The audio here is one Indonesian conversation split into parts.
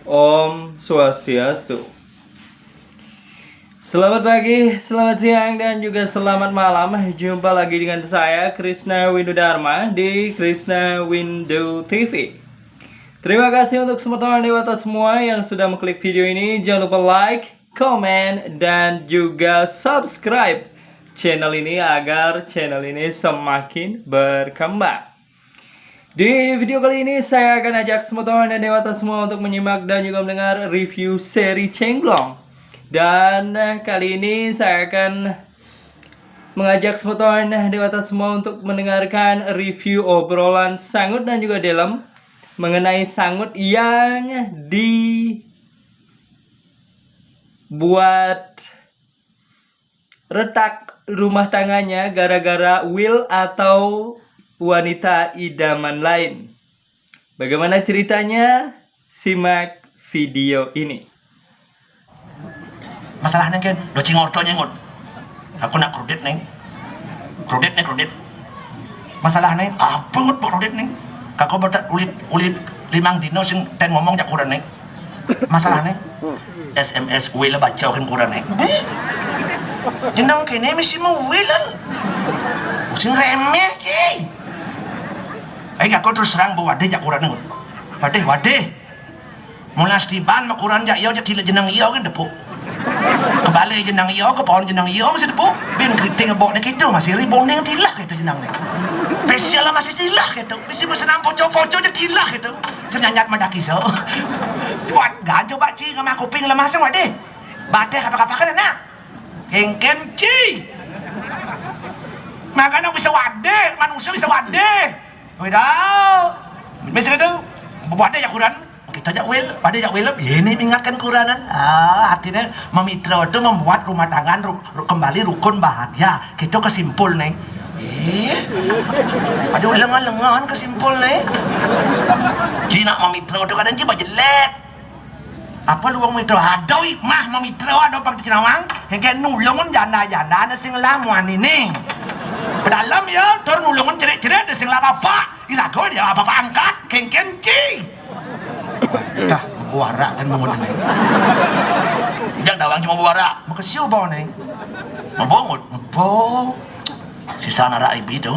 Om Swastiastu. Selamat pagi, selamat siang, dan juga selamat malam. Jumpa lagi dengan saya Krishna Windu Dharma di Krishna Windu TV. Terima kasih untuk semua teman dewata semua yang sudah mengklik video ini. Jangan lupa like, komen, dan juga subscribe channel ini agar channel ini semakin berkembang. Di video kali ini saya akan ajak semua teman dan dewata semua untuk menyimak dan juga mendengar review seri Cengblong. Dan kali ini saya akan mengajak semua teman dan dewata semua untuk mendengarkan review obrolan Sangut dan juga Delem mengenai Sangut yang dibuat retak rumah tangganya gara-gara Will atau wanita idaman lain. Bagaimana ceritanya? Simak video ini. Masalahnya kan, do cingorto nyengot. Aku nak kredit neng. Kredit. Masalahnya, apa ngot kredit neng? Kakak berdak ulit limang dino sing ten ngomong jak kurang neng. Masalahnya, SMS wila baca kan kurang neng. Jenang kene mesti mau wilan. Sing remeh ki. Aku terus serang bawa wadah jak kurang neng. Wadah. Mulas tiban makuran jak iyo jak tila jenang iyo kan depu. Kebalik jenang iyo, ke pohon jenang iyo masih depu. Bin keriting ngebok dek itu masih ribon yang tilah gitu jenang nih. Spesial lah masih tilah gitu. Mesti bersenam poco-poco jak tilah gitu. Ternyanyat madaki so. Buat ganjo baci sama kuping lemah semua deh. Badai apa-apa kan nak. Kengken ci. Makanya bisa wadah, manusia bisa wadah. Wedau. Macam itu. Wadah jak kurang. Kita jak wel, pada jak wel, ini mengingatkan kuranan. Artinya memitra itu membuat rumah tangga kembali rukun bahagia. Kita kesimpul nih. Ada lengan-lengan kesimpul nih. Cina memitra itu kadang coba jelek. Apa luang mitra? Ada mah memitra ada pak di Cinawang. Yang kayak nulungan janda-janda ada sing lamuan ini. Pedalam ya, tur nulungan cerit-cerit ada sing lama pak. Ilago dia apa-apa angkat, kengken ci. Dah, buara kan bangun ini. Jangan dawang cuma buara. Makasih bawa nih. Membongut, sisa nara ibu itu.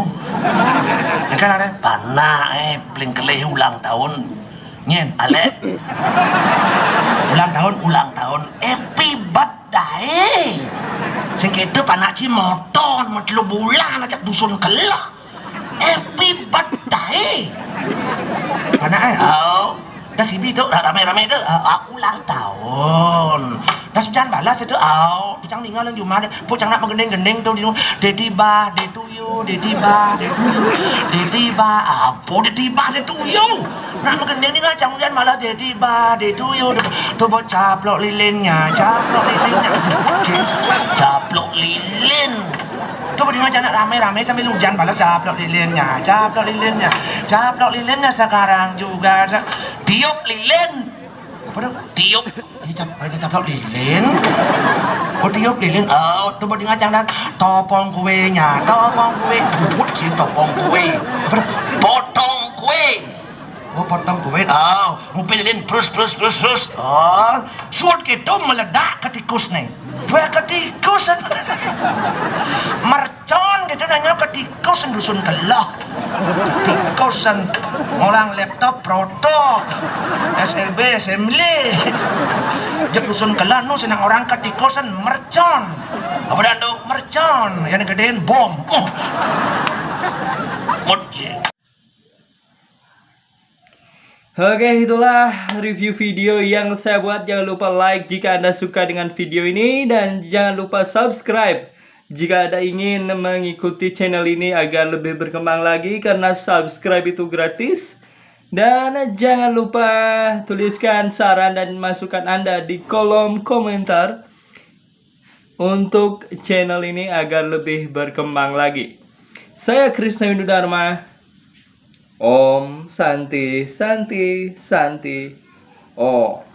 Ini kan ada panah paling kelih ulang tahun. Nyen, ale. Ulang tahun. Happy birthday. Sing itu panah ci motor, mau 3 bulan ajak dusun kelah. Happy birthday. Panah dah sibi tu rame-rame tu ulang tahun. Dah sejan balas itu dicang tinggal yang cuma pucang nak menggendeng-gendeng tu dedi bah detu yo dedi bah apa dedi bah detu yo nak menggendeng tinggal cang hujan malah dedi bah detu yo tu buat caplok lilinnya tu berdua jangan rame-rame sambil hujan balas caplok lilinnya sekarang juga tiup lilin apa tu tiup caplok lilin tiup lilin tu berdua jangan topong kuenya buat si topong kue potong kue potong kue ngumpul lilin terus suat gitu meledak ke tikus nih dua ketikus mercon gitu nanya ketikusan dusun kelah tikusan orang laptop protok SLB assembly jek dusun kelah nu senang orang ketikusan mercon apa dando mercon yang gedein bom Oke, itulah review video yang saya buat. Jangan lupa like jika Anda suka dengan video ini. Dan jangan lupa subscribe jika Anda ingin mengikuti channel ini agar lebih berkembang lagi. Karena subscribe itu gratis. Dan jangan lupa tuliskan saran dan masukan Anda di kolom komentar untuk channel ini agar lebih berkembang lagi. Saya Krishna Windu Dharma. Om Santi Santi Santi Om.